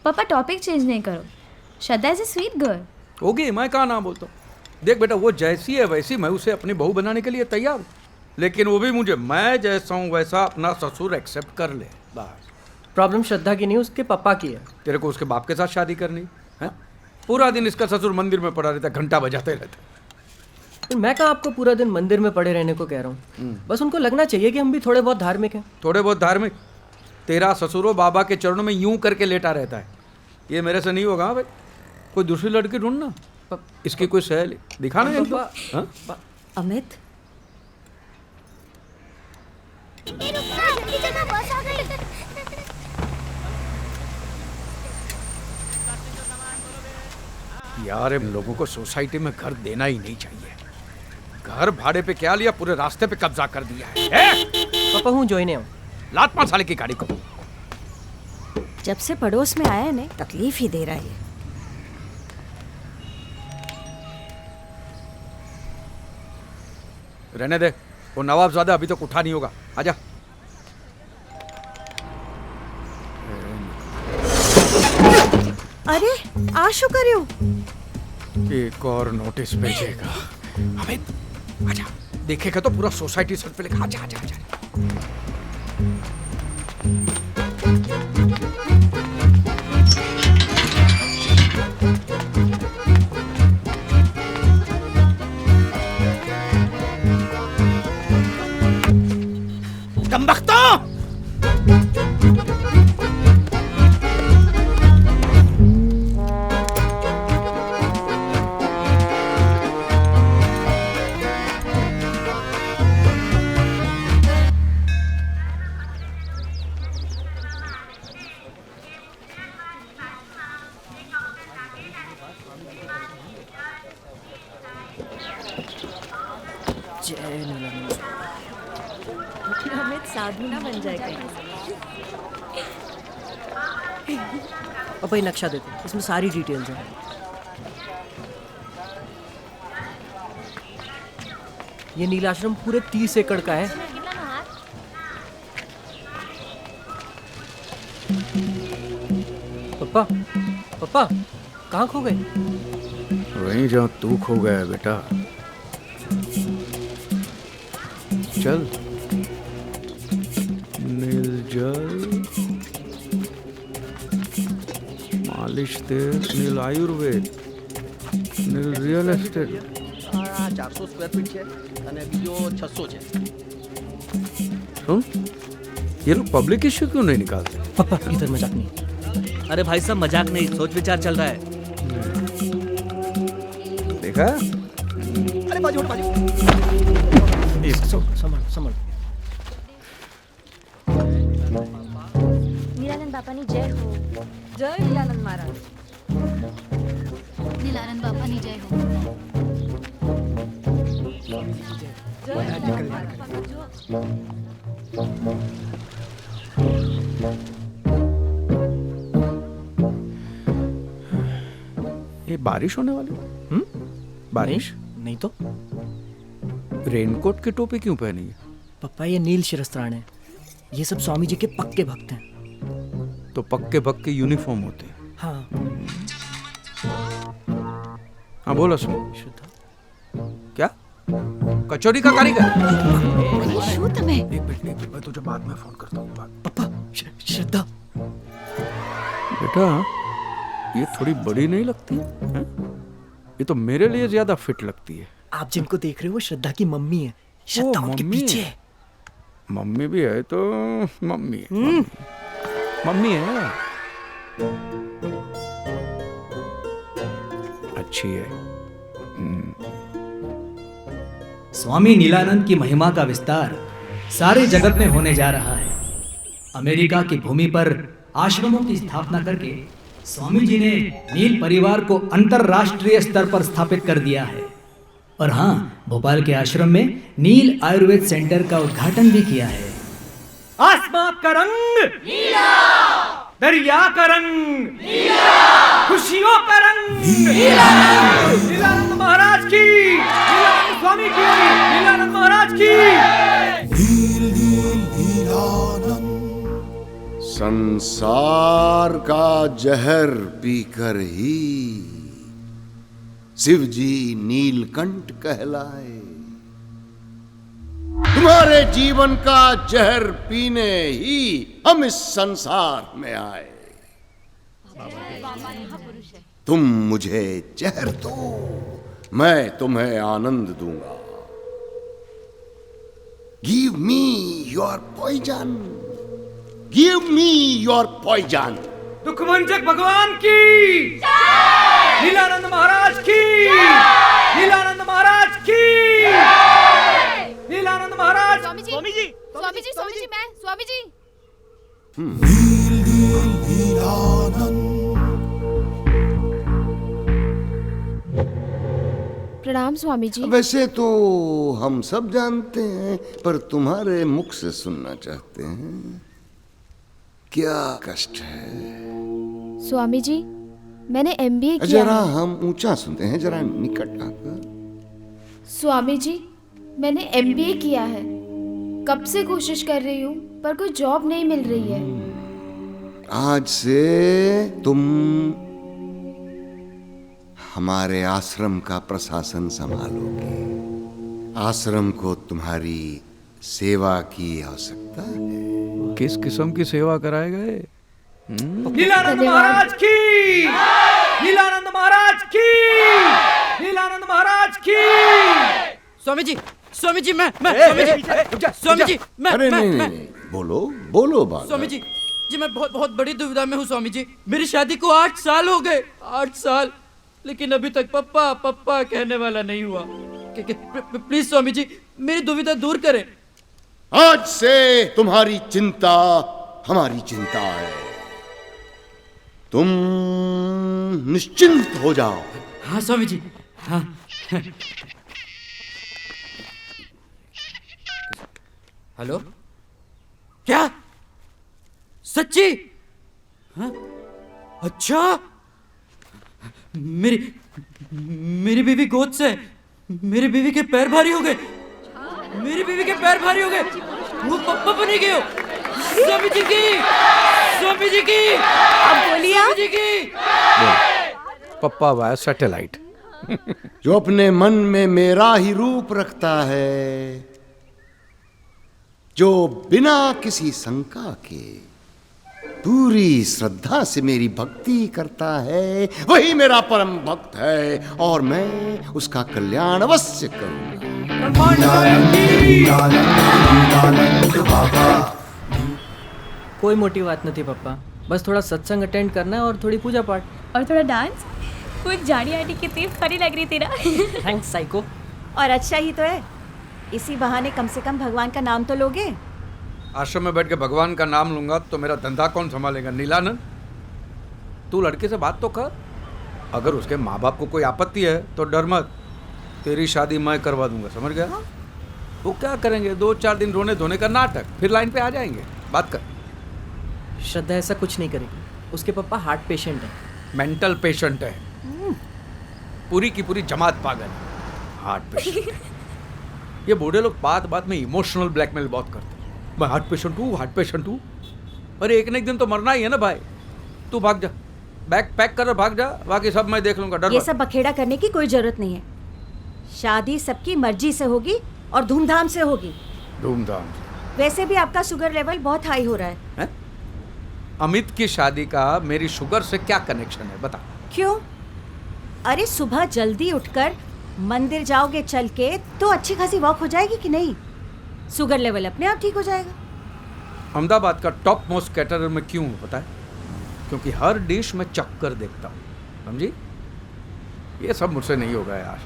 पापा topic change नहीं करो। श्रद्धा इज ए स्वीट गर्ल। होगी, मैं कहाँ ना बोलता हूँ। देख बेटा, वो जैसी है वैसी मैं उसे अपनी बहू बनाने के लिए तैयार हूँ, लेकिन वो भी मुझे मैं जैसा हूँ वैसा अपना ससुर एक्सेप्ट कर ले बस। प्रॉब्लम श्रद्धा की नहीं, उसके पापा की है। तेरे को उसके बाप के साथ शादी करनी है? पूरा दिन इसका ससुर मंदिर में पड़ा रहता, घंटा बजाते रहता। मैं कहाँ आपको पूरा दिन मंदिर में पड़े रहने को कह रहा हूँ, बस उनको लगना चाहिए कि हम भी थोड़े बहुत धार्मिक हैं। थोड़े बहुत धार्मिक? तेरा ससुरो बाबा के चरणों में यूं करके लेटा रहता है, ये मेरे से नहीं होगा भाई। कोई दूसरी लड़की ढूंढना, इसकी कोई सहेली दिखाना इनको। अमित, यार इन लोगों को सोसाइटी में घर देना ही नहीं चाहिए। घर भाड़े पे क्या लिया, पूरे रास्ते पे कब्जा कर दिया है। पापा हूँ जोइने हूँ। लात 5 साल की गाड़ी को जब से पड़ोस में आया है ना, तकलीफ ही दे रहा है। रहने दे, वो नवाबजादा अभी तक उठा नहीं होगा। आजा। अरे आ शू કર્યું? एक और नोटिस भेजेगा। अमित आजा, देखेगा तो पूरा सोसाइटी सर पे लिखा। आजा आजा आजा। कमबख्तो! अमित साधु ना बन जाएगा। पापा ये नक्शा देखो, इसमें सारी डिटेल्स हैं। ये नीलाश्रम पूरे 30 एकड़ का है। पापा पापा कहाँ खो गए? वहीं जहाँ तू खो गया है बेटा। चल। नील जल, मालिश तेल, नील आयुर्वेद, नील रियल एस्टेट। 400 સ્ક્વેર ફીટ છે અને બીજો 600 છે। सुन, ये लोग पब्लिक इश्यू क्यों नहीं निकालते? पापा इधर मजाक नहीं। अरे भाई साहब मजाक नहीं, सोच विचार चल रहा है। देखा? अरे बाजू हट, बाजू। संभाल संभाल। નીલાનંદ બાપાની જય હો। जय लीलानंद महाराज। નીલાનંદ બાપાની જય હો। ये बारिश होने वाली? बारिश नहीं तो रेनकोट की टोपी क्यों पहनी है? पापा ये नील शिरस्त्राण है, ये सब स्वामी जी के पक्के भक्त हैं। तो पक्के भक्त के यूनिफॉर्म होते हैं। हाँ हाँ बोलो सुन। श्रद्धा क्या? कचौरी का कारीगर? शू तमें? एक मिनट मैं तुझे बाद में फोन करता हूँ। पापा श्रद्धा। बेटा ये थोड़ी बड़ी नहीं लगती है? ये तो मेरे लिए ज्यादा फिट लगती है। आप जिनको देख रहे हो वो श्रद्धा की मम्मी है। श्रद्धा उनके मम्मी पीछे है। है। मम्मी भी है तो मम्मी है। मम्मी है, अच्छी है। स्वामी नीलानंद की महिमा का विस्तार सारे जगत में होने जा रहा है। अमेरिका की भूमि पर आश्रमों की स्थापना करके स्वामी जी ने नील परिवार को अंतरराष्ट्रीय स्तर पर स्थापित कर दिया है। और हाँ, भोपाल के आश्रम में नील आयुर्वेद सेंटर का उद्घाटन भी किया है। आसमां का रंग नीला, दरिया का रंग नीला, खुशियों का रंग नीला। नीलानंद महाराज की, नीलानंद स्वामी की, नीलानंद महाराज की। नील नील नीलानंद संसार का जहर पीकर ही शिव जी नीलकंठ कहलाए। तुम्हारे जीवन का जहर पीने ही हम इस संसार में आए। तुम मुझे जहर दो, मैं तुम्हें आनंद दूंगा। Give me your poison, give me your poison. दुखमंचक भगवान की, नीलानंद महाराज की, नीलानंद महाराज की, नीलानंद महाराज। स्वामी जी, स्वामी जी, स्वामी जी, स्वामी जी, मैं स्वामी जी। प्रणाम स्वामी जी। वैसे तो हम सब जानते हैं, पर तुम्हारे मुख से सुनना चाहते हैं। क्या कष्ट है? स्वामी जी, मैंने MBA किया जरा है। हम ऊंचा सुनते हैं, जरा निकट आकर। स्वामी जी, मैंने MBA किया है। कब से कोशिश कर रही हूँ पर कोई जॉब नहीं मिल रही है। आज से तुम हमारे आश्रम का प्रशासन संभालोगे। आश्रम को तुम्हारी सेवा की आवश्यकता है। किस किस्म की सेवा कराए गए? नीलानंद महाराज की, नीलानंद महाराज की, नीलानंद महाराज की। स्वामी जी, स्वामी जी, मैं स्वामी जी, स्वामी जी, मैं अरे मैं नहीं, मैं नहीं, बोलो बोलो बालक। स्वामी जी, मैं बहुत बड़ी दुविधा में हूँ स्वामी जी। मेरी शादी को 8 साल हो गए, 8 साल, लेकिन अभी तक पप्पा पप्पा कहने वाला नहीं हुआ। प्लीज स्वामी जी, मेरी दुविधा दूर करें। आज से तुम्हारी चिंता हमारी चिंता है। तुम निश्चिंत हो जाओ। हाँ स्वामी जी, हाँ। हेलो, क्या सच्ची? हाँ? अच्छा, मेरी बीवी गोद से, मेरी बीवी के पैर भारी हो गए, मेरी बीवी के पैर भारी हो गए। वो पप्पा बनी गए हो। स्वामी जी की, स्वामी जी की, अब बोलिए आप। स्वामी जी की। पप्पा वाया सैटेलाइट। जो अपने मन में मेरा ही रूप रखता है, जो बिना किसी शंका के पूरी श्रद्धा से मेरी भक्ति करता है, वही मेरा परम भक्त है और मैं उसका कल्याण अवश्य करूंगा। कोई मोटी बात नहीं पप्पा, बस थोड़ा सत्संग अटेंड करना है और थोड़ी पूजा पाठ और थोड़ा डांस। वो जाड़ी आंटी कितनी फनी लग रही थी ना। Thanks psycho. और अच्छा ही तो है, इसी बहाने कम से कम भगवान का नाम तो लोगे। आश्रम में बैठ के भगवान का नाम लूंगा तो मेरा धंधा कौन संभालेगा? नीलानंद, तू लड़के से बात तो कर। अगर उसके माँ बाप को कोई आपत्ति है तो डर मत, तेरी शादी मैं करवा दूंगा, समझ गया? हाँ। वो क्या करेंगे, 2-4 दिन रोने धोने का नाटक, फिर लाइन पे आ जाएंगे। बात कर। श्रद्धा ऐसा कुछ नहीं करेगी, उसके पापा हार्ट पेशेंट है। मेंटल पेशेंट है, पूरी की पूरी जमात पागल है। हार्ट पेशेंट है। ये बूढ़े लोग बात बात में इमोशनल ब्लैकमेल बहुत करते हैं। मैं हार्ट पेशेंट हूँ, हार्ट पेशेंट हूँ। अरे एक न एक दिन तो मरना ही है ना भाई। तू भाग जा, बैग पैक कर भाग जा, बाकी सब मैं देख लूंगा। डर ये मत। सब बखेड़ा करने की कोई जरूरत नहीं है। शादी सबकी मर्जी से होगी और धूमधाम से होगी। धूमधाम से। वैसे भी आपका शुगर लेवल बहुत हाई हो रहा है। अमित की शादी का मेरी शुगर से क्या कनेक्शन है, बता। क्यों? अरे सुबह जल्दी उठकर मंदिर जाओगे चल के तो अच्छी खासी वॉक हो जाएगी कि नहीं? शुगर लेवल अपने आप ठीक हो जाएगा। अहमदाबाद का टॉप मोस्ट कैटरर में क्यों हूँ पता है? क्योंकि हर डिश में चक्कर देखता हूँ, समझी? ये सब मुझसे नहीं होगा यार।